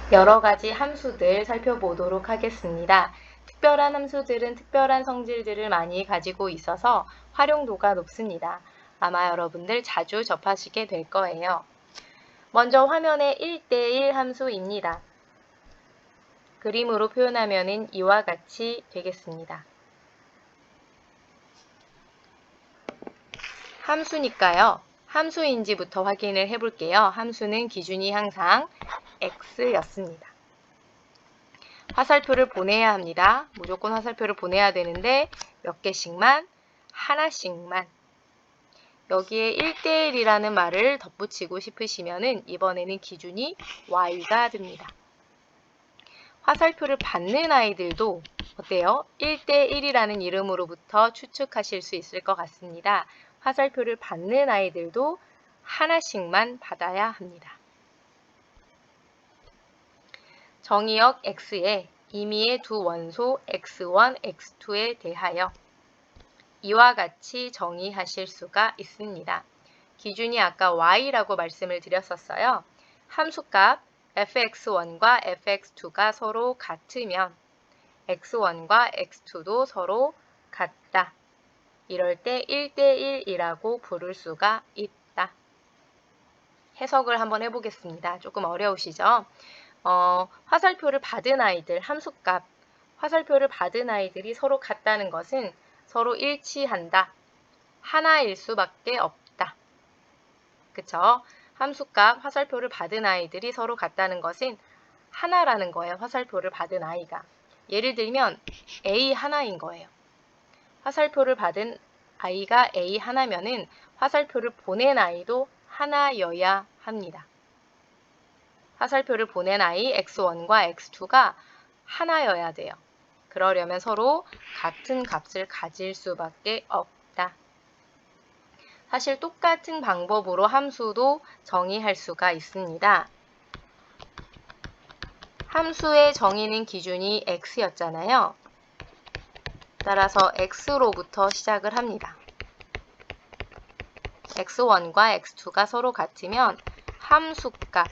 여러 가지 함수들 살펴보도록 하겠습니다. 특별한 함수들은 특별한 성질들을 많이 가지고 있어서 활용도가 높습니다. 아마 여러분들 자주 접하시게 될 거예요. 먼저 화면에 1대1 함수입니다. 그림으로 표현하면 이와 같이 되겠습니다. 함수니까요. 함수인지부터 확인을 해볼게요. 함수는 기준이 항상 x였습니다. 화살표를 보내야 합니다. 무조건 화살표를 보내야 되는데 몇 개씩만, 하나씩만. 여기에 1대1이라는 말을 덧붙이고 싶으시면 이번에는 기준이 y가 됩니다. 화살표를 받는 아이들도 어때요? 1대1이라는 이름으로부터 추측하실 수 있을 것 같습니다. 화살표를 받는 아이들도 하나씩만 받아야 합니다. 정의역 x에 임의의 두 원소 x1, x2에 대하여 이와 같이 정의하실 수가 있습니다. 기준이 아까 y라고 말씀을 드렸었어요. 함수값 fx1과 fx2가 서로 같으면 x1과 x2도 서로 같다. 이럴 때 1대1이라고 부를 수가 있다. 해석을 한번 해보겠습니다. 조금 어려우시죠? 화살표를 받은 아이들, 함수값, 화살표를 받은 아이들이 서로 같다는 것은 서로 일치한다. 하나일 수밖에 없다. 그쵸? 함수값, 화살표를 받은 아이들이 서로 같다는 것은 하나라는 거예요. 화살표를 받은 아이가. 예를 들면 A 하나인 거예요. 화살표를 받은 아이가 A 하나면은 화살표를 보낸 아이도 하나여야 합니다. 화살표를 보낸 아이 x1과 x2가 하나여야 돼요. 그러려면 서로 같은 값을 가질 수밖에 없다. 사실 똑같은 방법으로 함수도 정의할 수가 있습니다. 함수의 정의는 기준이 x였잖아요. 따라서 x로부터 시작을 합니다. x1과 x2가 서로 같으면 함수값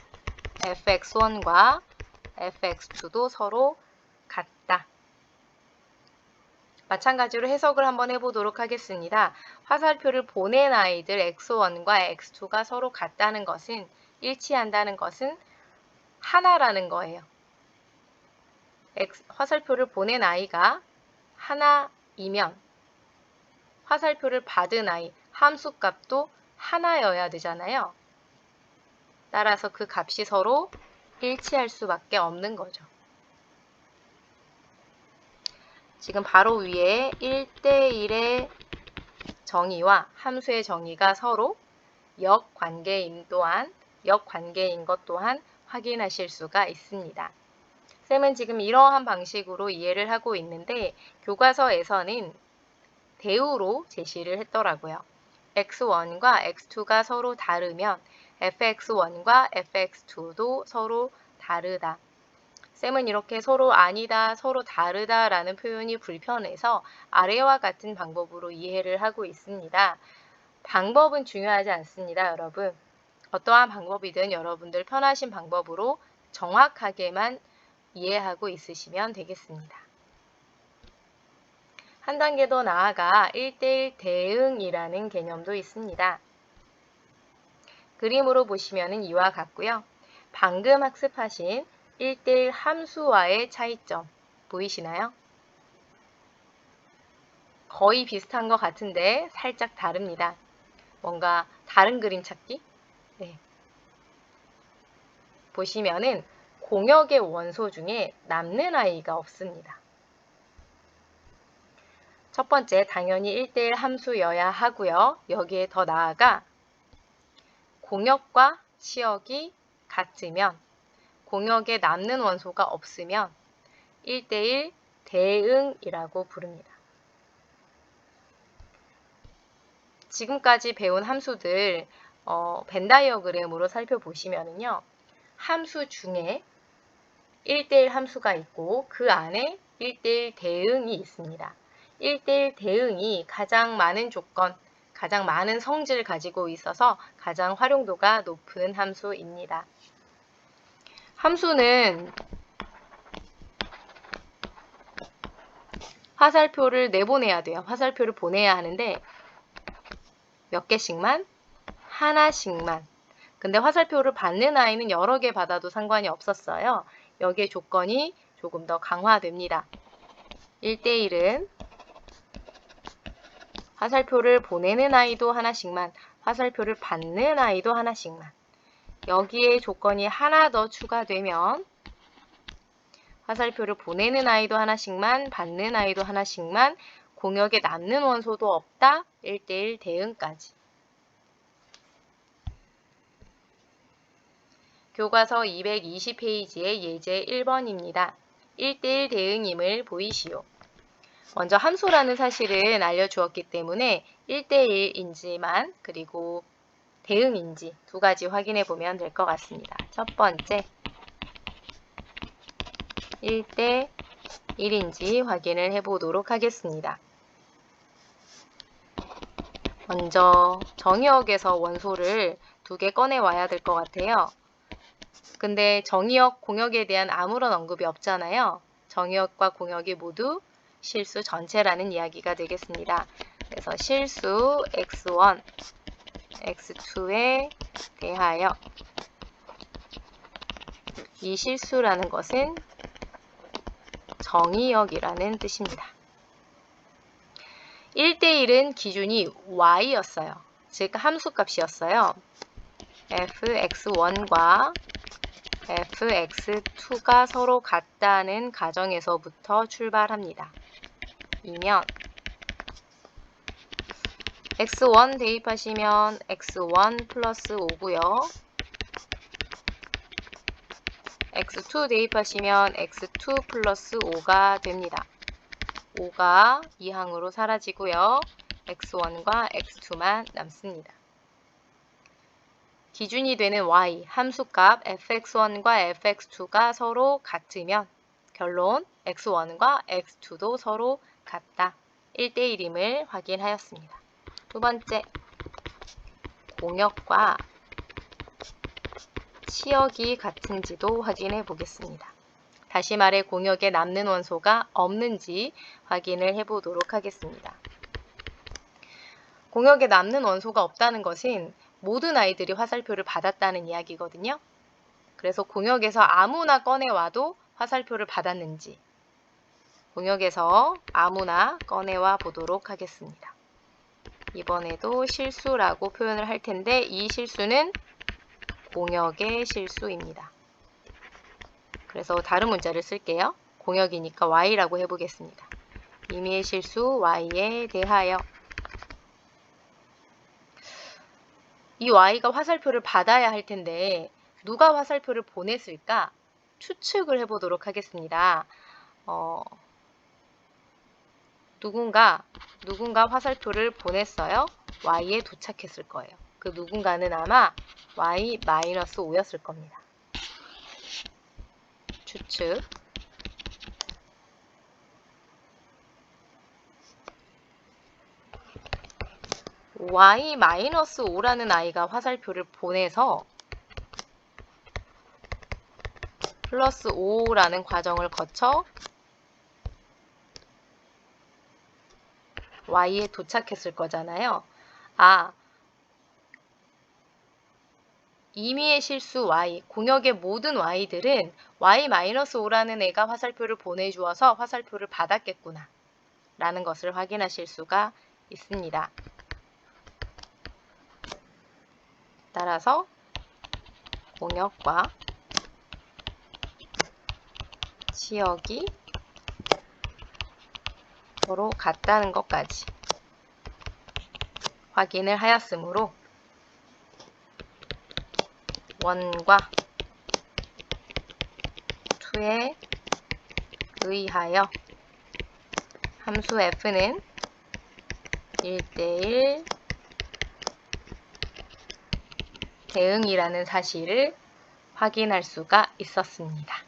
fx1과 fx2도 서로 같다. 마찬가지로 해석을 한번 해보도록 하겠습니다. 화살표를 보낸 아이들 x1과 x2가 서로 같다는 것은, 일치한다는 것은 하나라는 거예요. 화살표를 보낸 아이가 하나이면 화살표를 받은 아이, 함수값도 하나여야 되잖아요. 따라서 그 값이 서로 일치할 수밖에 없는 거죠. 지금 바로 위에 1대1의 정의와 함수의 정의가 서로 역관계인 것 또한 확인하실 수가 있습니다. 쌤은 지금 이러한 방식으로 이해를 하고 있는데 교과서에서는 대우로 제시를 했더라고요. x1과 x2가 서로 다르면 fx1과 fx2도 서로 다르다. 쌤은 이렇게 서로 아니다, 서로 다르다 라는 표현이 불편해서 아래와 같은 방법으로 이해를 하고 있습니다. 방법은 중요하지 않습니다, 여러분. 어떠한 방법이든 여러분들 편하신 방법으로 정확하게만 이해하고 있으시면 되겠습니다. 한 단계 더 나아가 1대1 대응이라는 개념도 있습니다. 그림으로 보시면 이와 같고요. 방금 학습하신 1대1 함수와의 차이점 보이시나요? 거의 비슷한 것 같은데 살짝 다릅니다. 뭔가 다른 그림 찾기? 네. 보시면은 공역의 원소 중에 남는 아이가 없습니다. 첫 번째, 당연히 1대1 함수여야 하고요. 여기에 더 나아가 공역과 치역이 같으면, 공역에 남는 원소가 없으면 1대1 대응이라고 부릅니다. 지금까지 배운 함수들 벤 다이어그램으로 살펴보시면요. 함수 중에 1대1 함수가 있고 그 안에 1대1 대응이 있습니다. 1대1 대응이 가장 많은 조건, 가장 많은 성질을 가지고 있어서 가장 활용도가 높은 함수입니다. 함수는 화살표를 내보내야 돼요. 화살표를 보내야 하는데 몇 개씩만? 하나씩만. 근데 화살표를 받는 아이는 여러 개 받아도 상관이 없었어요. 여기에 조건이 조금 더 강화됩니다. 1대1은 화살표를 보내는 아이도 하나씩만, 화살표를 받는 아이도 하나씩만. 여기에 조건이 하나 더 추가되면 화살표를 보내는 아이도 하나씩만, 받는 아이도 하나씩만, 공역에 남는 원소도 없다. 1대1 대응까지. 교과서 220페이지의 예제 1번입니다. 1대1 대응임을 보이시오. 먼저 함수라는 사실은 알려주었기 때문에 1대1인지만 그리고 대응인지 두 가지 확인해 보면 될 것 같습니다. 첫 번째, 1대1인지 확인을 해보도록 하겠습니다. 먼저 정의역에서 원소를 2개 꺼내 와야 될 것 같아요. 근데 정의역, 공역에 대한 아무런 언급이 없잖아요. 정의역과 공역이 모두 실수 전체라는 이야기가 되겠습니다. 그래서 실수 x1, x2에 대하여 이 실수라는 것은 정의역이라는 뜻입니다. 1대1은 기준이 y였어요. 즉 함수값이었어요. fx1과 fx2가 서로 같다는 가정에서부터 출발합니다. 이면 x1 대입하시면 x1 플러스 5고요. x2 대입하시면 x2 플러스 5가 됩니다. 5가 이항으로 사라지고요. x1과 x2만 남습니다. 기준이 되는 y, 함수값 fx1과 fx2가 서로 같으면 결론 x1과 x2도 서로 같다. 1대1임을 확인하였습니다. 두 번째, 공역과 치역이 같은지도 확인해 보겠습니다. 다시 말해 공역에 남는 원소가 없는지 확인을 해보도록 하겠습니다. 공역에 남는 원소가 없다는 것은 모든 아이들이 화살표를 받았다는 이야기거든요. 그래서 공역에서 아무나 꺼내와도 화살표를 받았는지 공역에서 아무나 꺼내와 보도록 하겠습니다. 이번에도 실수라고 표현을 할 텐데 이 실수는 공역의 실수입니다. 그래서 다른 문자를 쓸게요. 공역이니까 y라고 해보겠습니다. 임의의 실수 y에 대하여 이 y가 화살표를 받아야 할 텐데 누가 화살표를 보냈을까? 추측을 해보도록 하겠습니다. 누군가 화살표를 보냈어요. y에 도착했을 거예요. 그 누군가는 아마 y-5였을 겁니다. 추측. y-5라는 아이가 화살표를 보내서 플러스 5라는 과정을 거쳐 y에 도착했을 거잖아요. 임의의 실수 y, 공역의 모든 y들은 y-5라는 애가 화살표를 보내주어서 화살표를 받았겠구나 라는 것을 확인하실 수가 있습니다. 따라서 공역과 치역이 서로 같다는 것까지 확인을 하였으므로 1과 2에 의하여 함수 f는 1대1 대응이라는 사실을 확인할 수가 있었습니다.